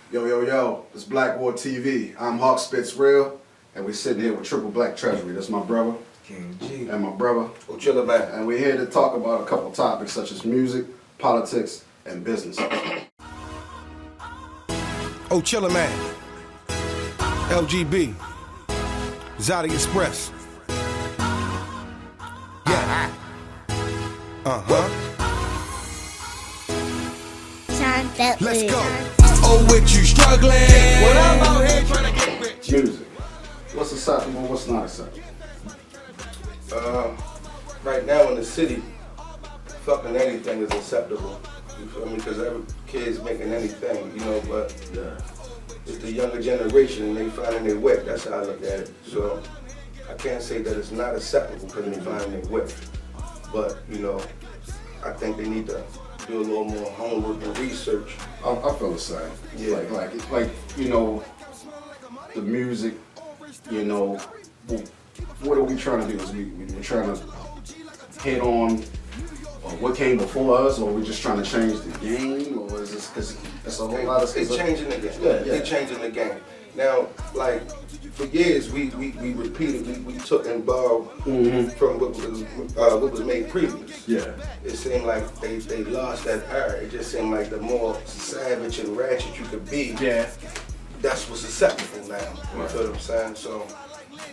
Yo, it's BlackkWarTv. I'm Hawkk Spits Real, and we're sitting here with Triple Black Treasury. That's my brother. King G. And my brother. Chiller man. And we're here to talk about a couple topics such as music, politics, and business. Oh, Chiller Man. LGB. Zadi Express. Yeah. Let's go. Oh, with you struggling. When I'm out here trying to get rich. Music. What's acceptable, what's not acceptable? Right now in the city, fucking anything is acceptable. You feel me? Because every kid's making anything, you know, but it's the younger generation and they finding their way. That's how I look at it. So I can't say that it's not acceptable because they finding their way. But, you know, I think they need to do a little more homework and research. I feel the same. Yeah. Like you know, the music, you know, what are we trying to do? Is we're trying to hit on what came before us, or we're just trying to change the game, or is this because it's a whole lot of It's changing the game. Yeah. They're changing the game. Now, like, for years, we repeatedly, we took and borrowed from what was made previous. Yeah. It seemed like they lost that era. It just seemed like the more savage and ratchet you could be, that's what's acceptable now. You feel what I'm saying? So,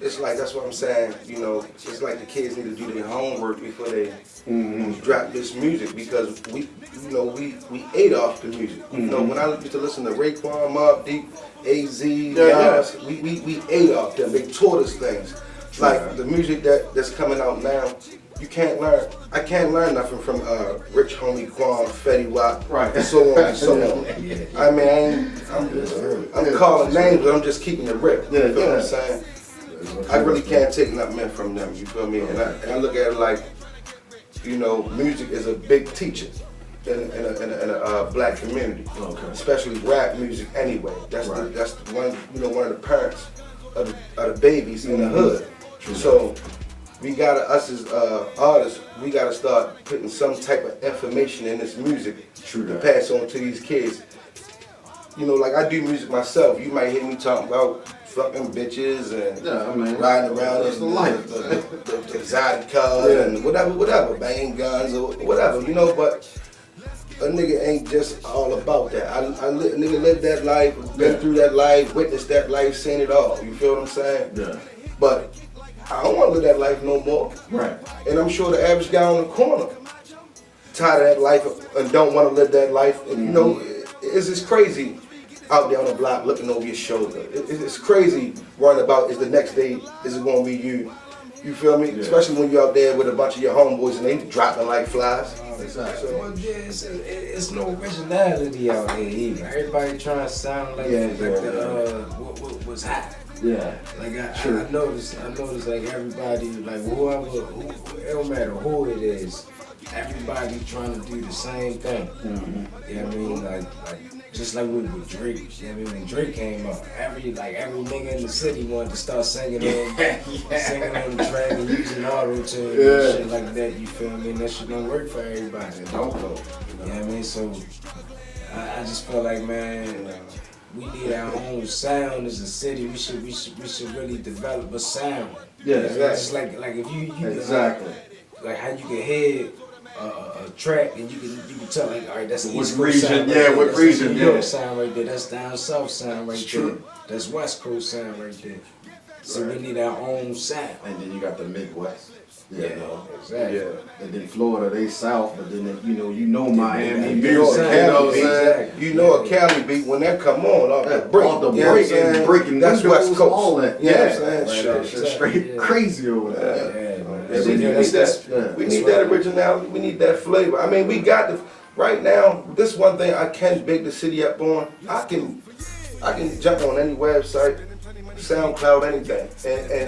it's like, that's what I'm saying, you know, it's like the kids need to do their homework before they drop this music, because we ate off the music. You know, when I used to listen to Raekwon, Mobb Deep, AZ, Nas, we ate off them. They taught us things. Like the music that's coming out now, you can't learn. I can't learn nothing from Rich Homie Quan, Fetty Wap, and so on and so on. I mean, I'm calling names, but I'm just keeping it real. You feel what I'm saying? I really can't take nothing from them, you feel me? And I look at it like, you know, music is a big teacher in a black community, especially rap music anyway. That's one, you know, one of the parents of the babies in the hood. So we gotta, us as artists, we gotta start putting some type of information in this music to pass on to these kids. You know, like I do music myself. You might hear me talking about fucking bitches and riding around in the exotic cars and whatever, banging guns or whatever, you know, but a nigga ain't just all about that. A nigga lived that life, been through that life, witnessed that life, seen it all, you feel what I'm saying? Yeah. But I don't want to live that life no more. Right. And I'm sure the average guy on the corner tired of that life and don't want to live that life. And, you know, it's just crazy out there on the block looking over your shoulder. It's crazy worrying about is the next day, is it going to be you? You feel me? Yeah. Especially when you're out there with a bunch of your homeboys and they dropping like flies. Exactly. So, well, it's no originality out here either. Everybody trying to sound like what was hot. Yeah. Like I noticed like everybody, like whoever, it don't matter who it is, everybody trying to do the same thing. You know what I mean? Like just like with Drake. You know what I mean? When Drake came up, every nigga in the city wanted to start singing on the track and using auto-tune and shit like that. You feel me? And that shit don't work for everybody. It don't go. You know what I mean? So I just feel like, man, we need our own sound as a city. We should really develop a sound. Yeah, exactly. It's like if you like how you can hear a track and you can tell like, all right, that's the East Coast sound. What region? New York sound right there. That's down South sound right there. That's West Coast sound right there. So we need our own sound. And then you got the Midwest. Exactly. Yeah. And then Florida, they South, but then you know Miami, New York, Cali beat. You know a Cali beat when that come on off the break. All the breaking, that's West Coast. All that. You know what I'm saying? Straight crazy over there. We need that originality. We need that flavor. I mean, we got right now. This one thing I can big the city up on. I can jump on any website, SoundCloud, anything,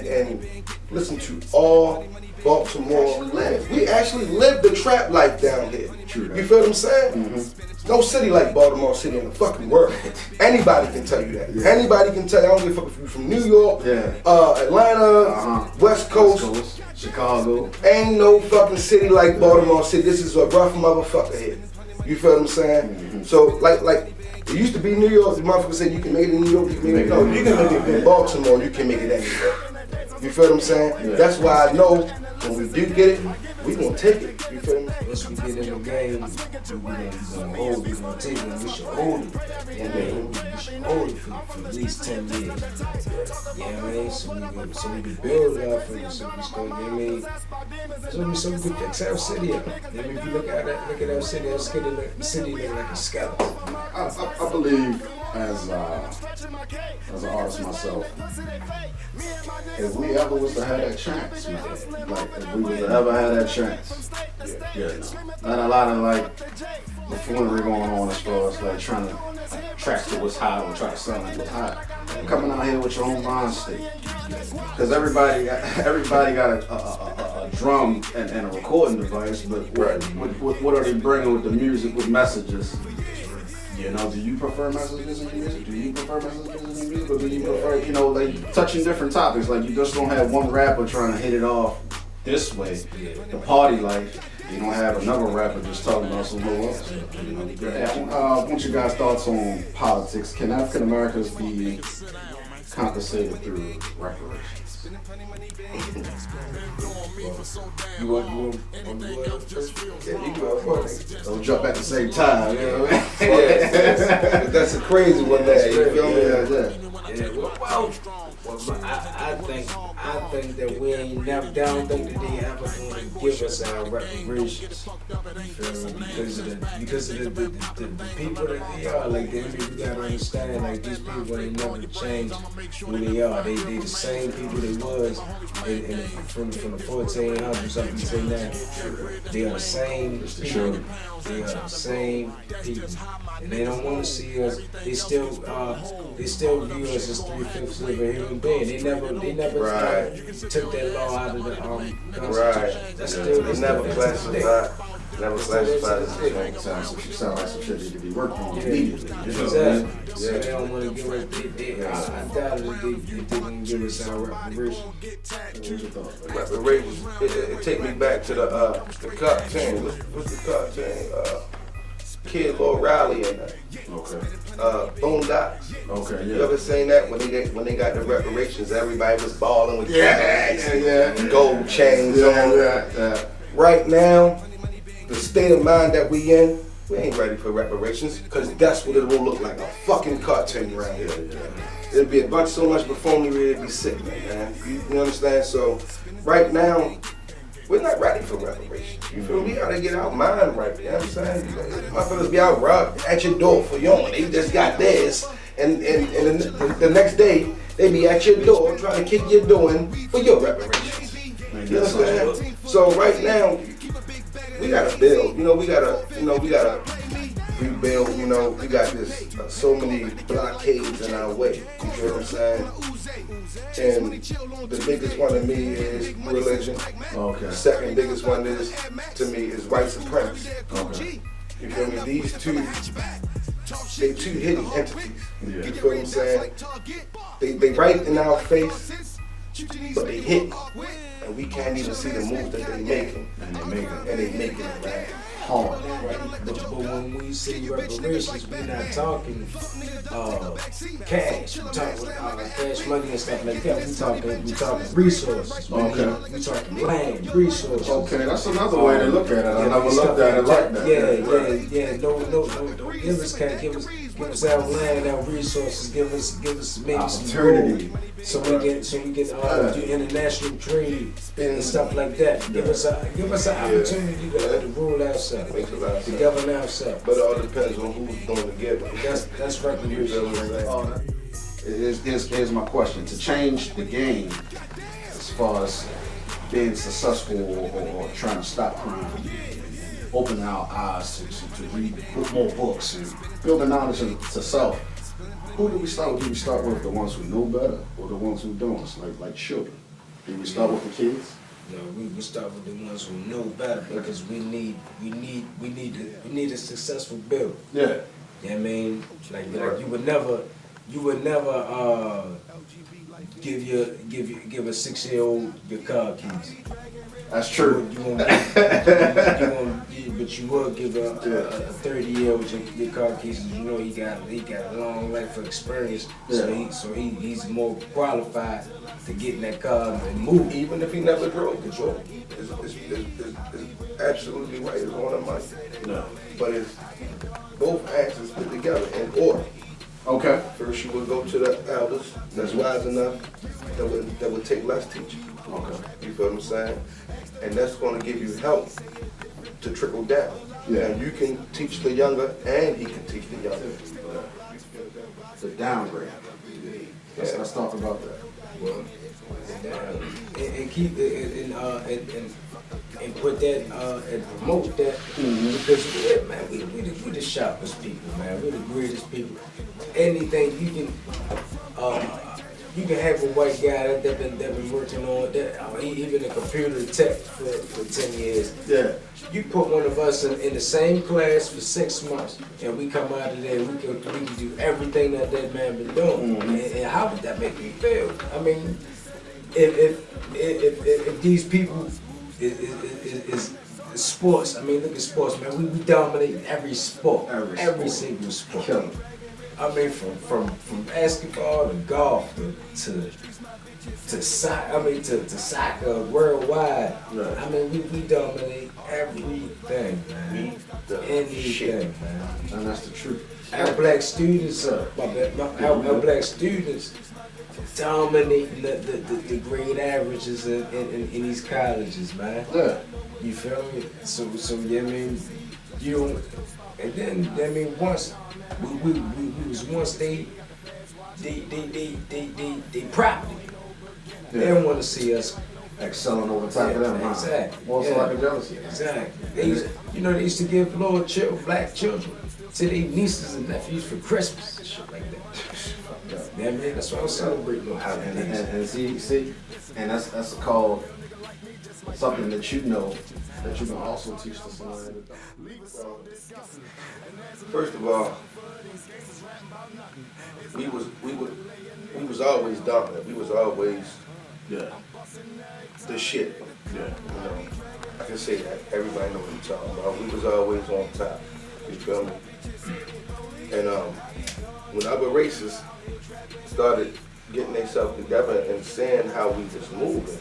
and listen to all Baltimore live. We actually live the trap life down here. You feel what I'm saying? No city like Baltimore City in the fucking world. Anybody can tell you that. Anybody can tell you. I don't give a fuck if you're from New York, Atlanta, West Coast, Chicago. Ain't no fucking city like Baltimore City. This is a rough motherfucker here. You feel what I'm saying? So like It used to be New York. The motherfucker said you can make it in New York. You can make it. No, you can make it in Baltimore. You can make it anywhere. You feel what I'm saying? Yeah. That's why I know when we do get it, we gonna take it. You feel me? Once we get in the game, we gonna hold it. We gonna take it. We should hold it. Yeah, man. We should hold it for at least 10 years. Yeah, man. So we can build it out for you. So we start. You know what I mean? So we can fix our city up. You know, if you look at our city look like a skeleton. I believe as an artist myself, if we ever was to have that chance, man, like if we was to ever have that chance, not a lot of like buffoonery going on as far as like trying to track to what's hot or try to sound like what's hot. Coming out here with your own mind state, because everybody got a drum and a recording device, but what are they bringing with the music, with messages? You know, do you prefer messages in your music? Do you prefer messages in your music? Or do you prefer, you know, like touching different topics? Like you just don't have one rapper trying to hit it off this way, the party life. You don't have another rapper just talking about some little else. You know, I want you guys' thoughts on politics. Can African Americans be compensated through reparations? You want Yeah, you go first. Don't jump at the same time. You know what I mean? Yeah, that's a crazy one there. You feel me? I think that we ain't never down. Think that they ever going to give us our reparations. Because of the people that they are. Like we gotta understand. Like these people ain't never changed who they are. They the same people they was from the 1400s up until now. They are the same people. They are the same people, and they don't want to see us. They still view us as 3/5 of a human being. They never took that law out of the Constitution. Right. That's still they never classified. Never classified as a thing. Sounds like some shit need to be worked on immediately. Exactly. So they don't want to give us. I doubt that they didn't give us our reparations. Reparations. It take me back to the cartoon. What's the cartoon? Kid Lord Riley in that. Okay. Boondocks. Okay. Yeah. You ever seen that when they got the reparations? Everybody was balling with and gold chains on. Yeah. Right now, the state of mind that we in, we ain't ready for reparations, because that's what it will look like, a fucking cartoon around here. It'll be so much buffoonery, it'll be sickening, man. You understand? So, right now, we're not ready for reparations. You feel me? We gotta get our mind right, you know what I'm saying? Motherfuckers be out robbed at your door for yours. They just got theirs, and the next day, they be at your door trying to kick your door in for your reparations. You understand? So, right now, we gotta build, we gotta rebuild, we got this, so many blockades in our way, you feel what I'm saying? And the biggest one to me is religion. Okay. Second biggest one to me is white supremacy. Okay. You feel me? These two, they two hidden entities. Yeah. You feel what I'm saying? They right in our face, but they hidden. And we can't even see the moves that they're making. And they making it bad. Hard. But when we say reparations, we're not talking cash. We're talking cash money and stuff like that. We talking resources. Okay. We talking land, resources. Okay, that's another way to look at it. I never looked at it like that. Yeah. No. Don't give us cash. Give us our land, our resources. Give us maybe opportunity. So we get do international trade and stuff like that. Give us an opportunity to rule ourselves. To govern ourselves. But it all depends on who's doing the giving. That's right. Here's my question. To change the game as far as being successful or trying to stop crime, opening our eyes to read more books and building knowledge to self, who do we start with? Do we start with the ones who know better or the ones who don't? Like children. Do we start with the kids? No, we start with the ones who know better, because we need a successful build. Yeah. You know what I mean? Like you would never you would never give a 6-year-old your car keys. That's true. You won't, but you will give a 30-year-old your car keys. You know he got a long life of experience, so he's more qualified to get in that car and move. Even if he never drove control, it's absolutely right. It's on the money. No. But it's both actions put together in order. Okay. First, you would go to the elders that's wise enough that would take less teaching. Okay. You feel what I'm saying? And that's going to give you help to trickle down. Yeah. And you can teach the younger, and he can teach the younger. The downgrade. Let's talk about that. Well, and keep and put that and promote that because man, we the sharpest people, man. We're the greatest people. Anything you can have a white guy that been working on that. He been a computer tech for 10 years. Yeah. You put one of us in the same class for 6 months, and we come out of there. We can do everything that man been doing. And how would that make me feel? I mean, if these people is sports. I mean, look at sports, man. We dominate every sport, every single sport. Killing. I mean, from basketball to golf to soccer. I mean, to soccer worldwide. Right. I mean, we dominate everything, man. Anything, man. And that's the truth. Our black students, our black students dominating the grade averages in these colleges, man. Yeah. You feel me? So yeah, I mean, you don't, and then I mean once we was once they property. Yeah. They don't want to see us Excelling over top of them, huh? Exactly. Also like a jealousy. Exactly. They used to give black children to their nieces and nephews for Christmas and shit like that. Yeah, man, that's why I'm celebrating on holidays. And see, and that's called something that you know that you can also teach to someone. First of all, we was always dominant. We was always the shit. Yeah. You know, I can say that. Everybody know what I'm talking about. We was always on top. You feel me? And when other races started getting themselves together and seeing how we was moving,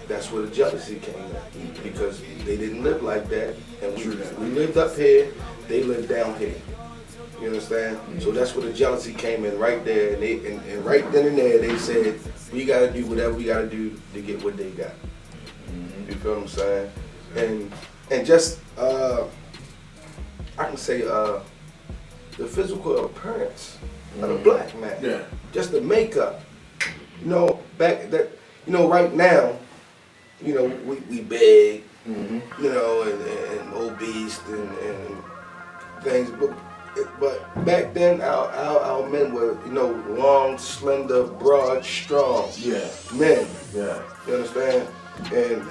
that's where the jealousy came in. Because they didn't live like that, and we lived up here, they lived down here. You understand? So that's where the jealousy came in right there, and right then and there they said, we gotta do whatever we gotta do to get what they got. You feel what I'm saying? And just I can say the physical appearance of the black man. Yeah. Just the makeup. You know, right now, we big, you know, and obese and things, but back then our men were, long, slender, broad, strong men. Yeah. You understand? And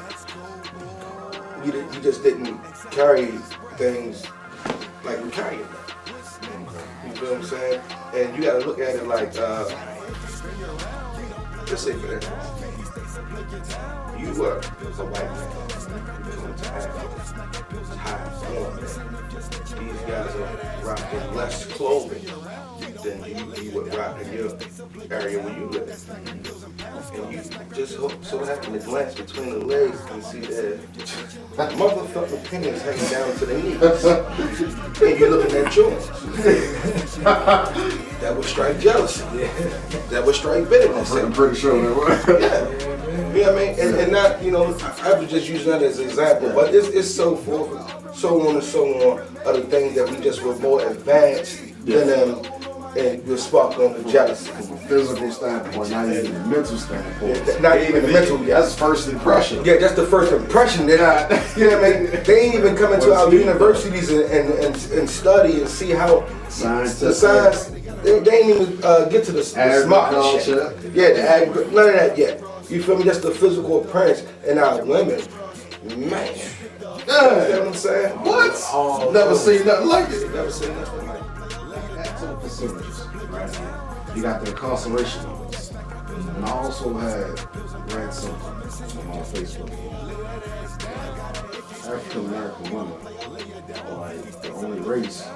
you just didn't carry things like we carry them. You feel what I'm saying? And you gotta look at it like, let's say for that, you were a white man. These guys are rocking less clothing than you would rock in your area where you live. And you just so happen to glance between the legs and see that motherfucking pennies hanging down to the knees. And you're looking at yours. That would strike jealousy. That would strike bitterness. I'm pretty sure that was. Yeah. You know what I mean? And not, I was just using that as an example, but it's so forth, so on and so on, other things that we just were more advanced than them, and we're sparked on the jealousy. From a physical standpoint, not even a mental standpoint. Yeah, not even the mental. That's first impression. Yeah, that's the first impression. They're not, you know what I mean? They ain't even come into our universities and study and see how Science. the science, they ain't even get to the smart shit. Yeah, the agriculture, none of that yet. You feel me? That's the physical appearance in our women. Man. You know what I'm saying? What? Never seen nothing like it. Never seen nothing like it. Back to the percentages. right? You got the incarceration numbers. And I also had read something on Facebook. African American women are like the only race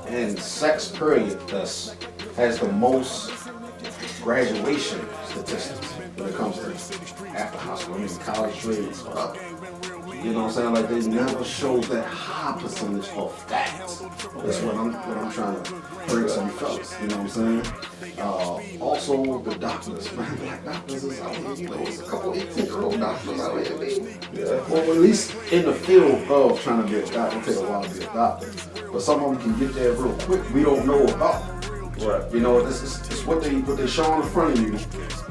and sex period that has the most graduation statistics when it comes to after high school. I mean, college grades are up. You know what I'm saying? Like they never show that high percentage of that. That's what I'm trying to bring to you fellas. You know what I'm saying? Also the doctors, man. Black doctors is out here. You know, it's a couple 18-year-old doctors out here, baby. Yeah. Or at least in the field of trying to be a doctor. It'll take a while to be a doctor, but some of them can get there real quick. We don't know about. Right. You know, it's what they show in front of you.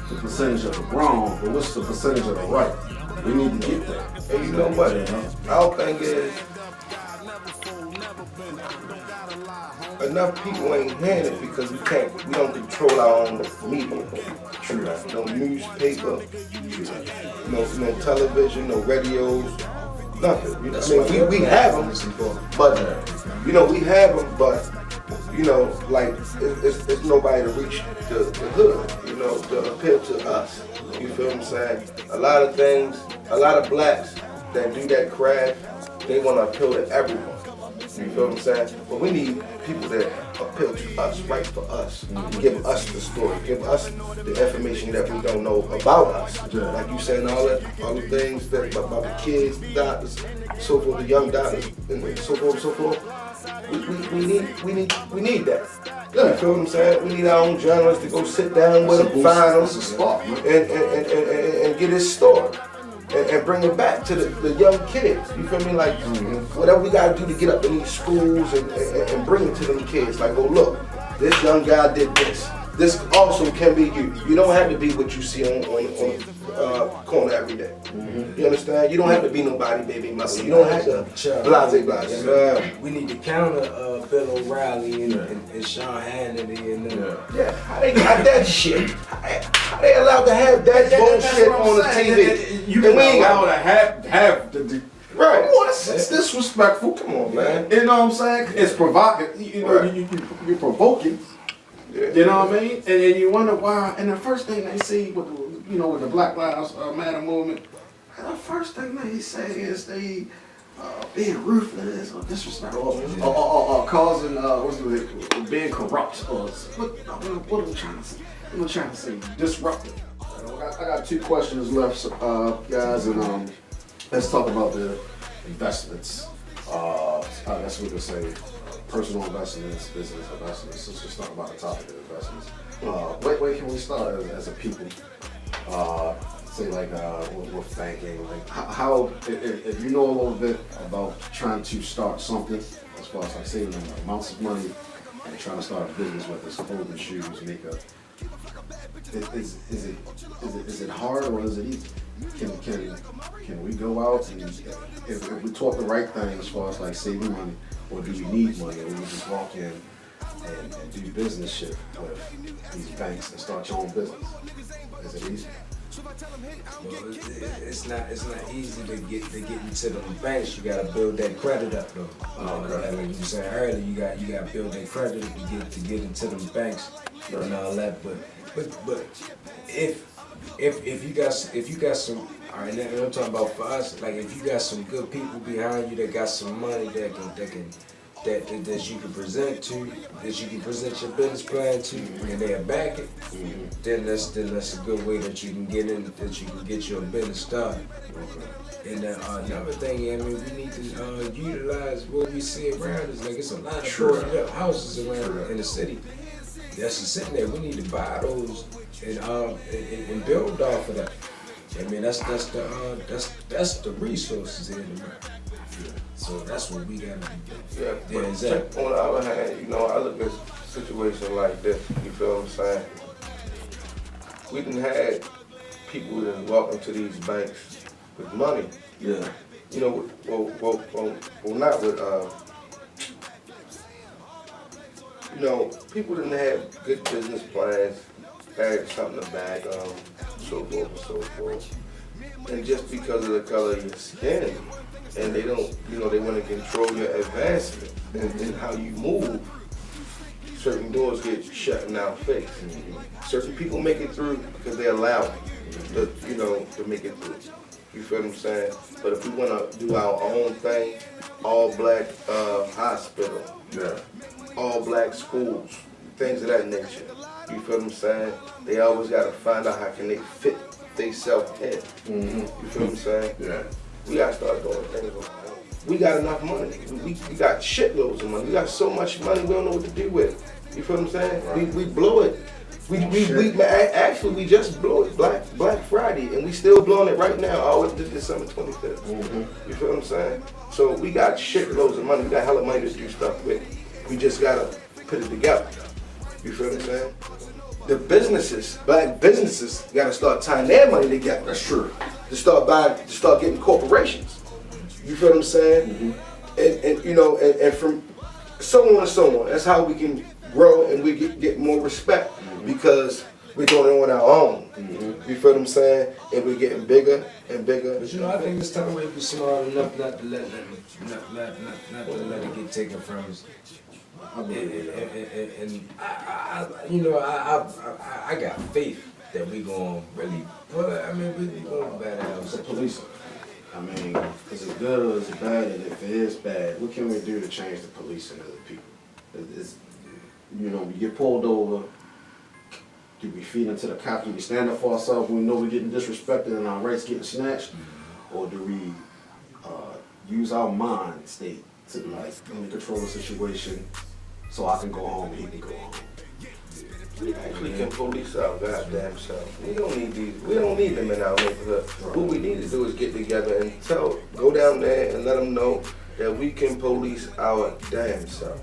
The percentage of the wrong, but what's the percentage of the right? We need to get there. And you know what? Our thing is, enough people ain't hearing it because we don't control our own media. True. No newspaper, no television, no radios, nothing. You know, I mean, we have them, but we have them, but like it's nobody to reach the hood, to appeal to us. You feel what I'm saying? A lot of things, a lot of blacks that do that craft, they want to appeal to everyone. You feel what I'm saying? But we need people that appeal to us, write for us, give us the story, give us the information that we don't know about us. Like you saying, all the things that about the kids, the doctors, so forth, the young doctors, and so forth and so forth. We need that. You feel what I'm saying? We need our own journalists to go sit down with them, find them, and get his story. And bring it back to the young kids. You feel me? Like, whatever we gotta do to get up in these schools and bring it to them kids. Like, oh look, this young guy did this. This also can be you. You don't have to be what you see on corner every day. You understand? You don't have to be nobody, baby mother. You don't have to blase. We need to counter Bill O'Reilly and Sean Hannity and them. Yeah, how they got that shit? How they allowed to have that bullshit on the TV? You can allowed to have the right. It's disrespectful. Come on, man. You know what I'm saying? It's provocative. You're provoking. Yeah. You know what I mean? And you wonder why. And the first thing they see with the Black Lives Matter movement, the first thing they say is they being ruthless or disrespectful or causing being corrupt or what are we trying to say? What am I trying to say? Disruptive. I got 2 questions left, guys, and let's talk about the investments. I guess we could say personal investments, business investments. Let's just talk about the topic of investments. Where can we start as a people? Say like with banking, like how if you know a little bit about trying to start something as far as like saving amounts of money and trying to start a business with this clothing, shoes, makeup. Is it hard or is it easy? Can we go out and if we talk the right thing as far as like saving money, or do you need money, or we just walk in and do business shit with these banks and start your own business? Is it easy? Well, it's not easy to get into the banks. You gotta build that credit up though. Like you were saying earlier, you got to build that credit to get into them banks and all that. But if you got some, all right, now I'm talking about for us. Like if you got some good people behind you that got some money that you can present to, that you can present your business plan to, and they'll back it, then that's a good way that you can get in, that you can get your business started. And another thing, I mean, we need to utilize what we see around us. Like it's a lot of boarded up houses around in the city that's just sitting there. We need to buy those and build off of that. I mean, that's the resources in America. So that's what we gotta do. Yeah, but exactly. On the other hand, I look at a situation like this, you feel what I'm saying? We done had people that walk into these banks with money. Yeah. Not with, people didn't have good business plans, had something to back them, so forth and so forth. And just because of the color of your skin, and they don't, they want to control your advancement and how you move. certain doors get shut in our face. Certain people make it through because they allow to, you know, to make it through. You feel what I'm saying? But if we want to do our own thing, all black hospital, all black schools, things of that nature. You feel what I'm saying? They always got to find out how can they fit themselves in. You feel what I'm saying? Yeah. We got to start doing things on our own. We got enough money. We got shitloads of money. We got so much money we don't know what to do with. You feel what I'm saying? Right. We blow it. Actually, we just blew it Black Friday, and we still blowing it right now, all the way to December 25th. You feel what I'm saying? So we got shitloads of money. We got hella money to do stuff with. We just gotta put it together. You feel what I'm saying? The businesses, black businesses, gotta start tying their money together. That's true. To start getting corporations. You feel what I'm saying? And you know, and from so on and so on. That's how we can grow and we get more respect because we're doing it on our own. You feel what I'm saying? And we're getting bigger and bigger. But you know, I think it's time we be smart enough not to let it get taken from us. And you know, I got faith that we gonna really, we gonna badass the police. I mean, is it good or is it bad? And if it is bad, what can we do to change the policing of the people? You know, we get pulled over. Do we feed into the cops? Do we stand up for ourselves when we know we're getting disrespected and our rights getting snatched? Or do we use our mind state to like control the situation so I can go home and he can go home? We actually can police our goddamn self. We don't need these. We don't need them in our neighborhood. What we need to do is get together and go down there and let them know that we can police our damn self.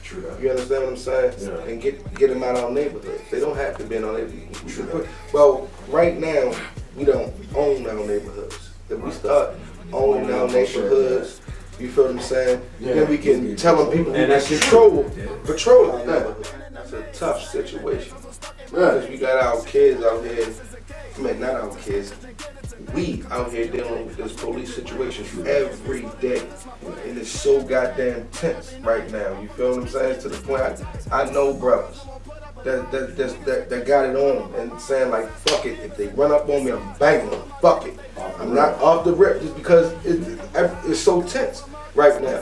True. You understand what I'm saying? Yeah. And get them out of our neighborhoods. They don't have to be in our neighborhood. Well, right now we don't own our neighborhoods. If we start owning our neighborhoods, you feel what I'm saying? Yeah. Then we can tell them people and that's patrol our neighborhood. That's a tough situation. Because we got our kids out here, not our kids, we out here dealing with this police situation every day. And it's so goddamn tense right now. You feel what I'm saying? To the point I know brothers that got it on them and saying like, fuck it, if they run up on me, I'm banging them. Fuck it. I'm not off the rip just because it's so tense right now.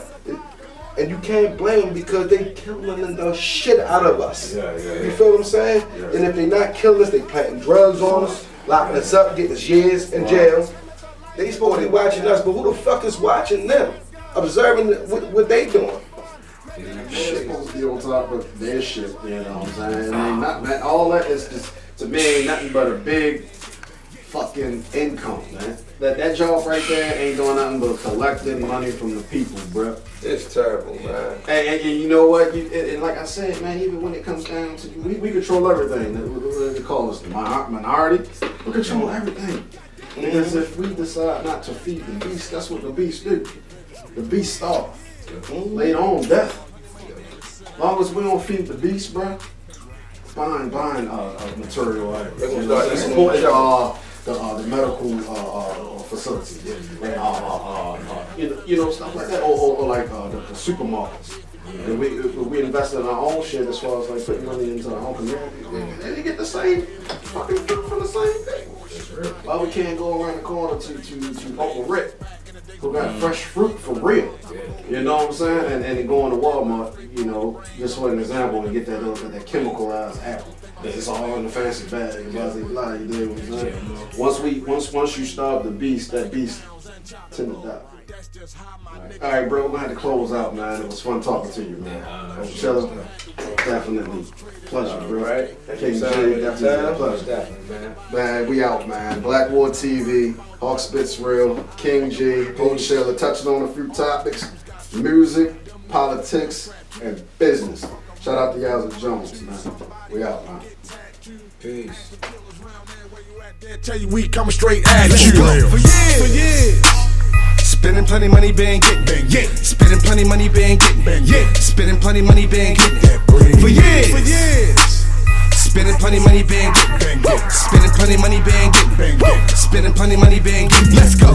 And you can't blame them because they killing the shit out of us. You feel what I'm saying? And if they not killing us, they planting drugs on us, locking us up, getting us years in jail. They supposed to be watching us, but who the fuck is watching them? Observing what they doing. They're supposed to be on top of their shit, you know what I'm saying? And all that is just, to me, ain't nothing but a big fucking income, man. That job right there ain't doing nothing but collecting money from the people, bro. It's terrible, man. And you know what? And like I said, man, even when it comes down to, we control everything. They call us the minority. We control everything. Because if we decide not to feed the beast, that's what the beast do. The beast starve. Later on, death. As long as we don't feed the beast, bro, buying material items. The medical facility, you know, stuff like that, or like the supermarkets. We invest in our own shit as far as like putting money into our own community, and they get the same fucking fruit from the same thing. Why we can't go around the corner to Uncle Rick, who got fresh fruit for real? You know what I'm saying? And go into Walmart, you know, just for an example, and get that chemicalized apple. It's all in the fancy bag, blah, blah, blah, you know what I'm saying? Once you starve the beast, that beast tend to die. All right, bro, we're gonna have to close out, man. It was fun talking to you, man. Definitely. Pleasure, bro. Right. King J, definitely pleasure. Man, we out, man. BlackkWarTv, Hawkk Spits Real, King J, Coachella, touching on a few topics: music, politics, and business. Shout out to Yazzie Jones, man. We out, man. Peace. Tell you we coming straight at you. For years. Spending plenty money, been getting. Spending plenty money, been getting. Spending plenty money, been getting. For years. Spending plenty money, been getting. Spending plenty money, been getting. Spending plenty money, been getting. Let's go.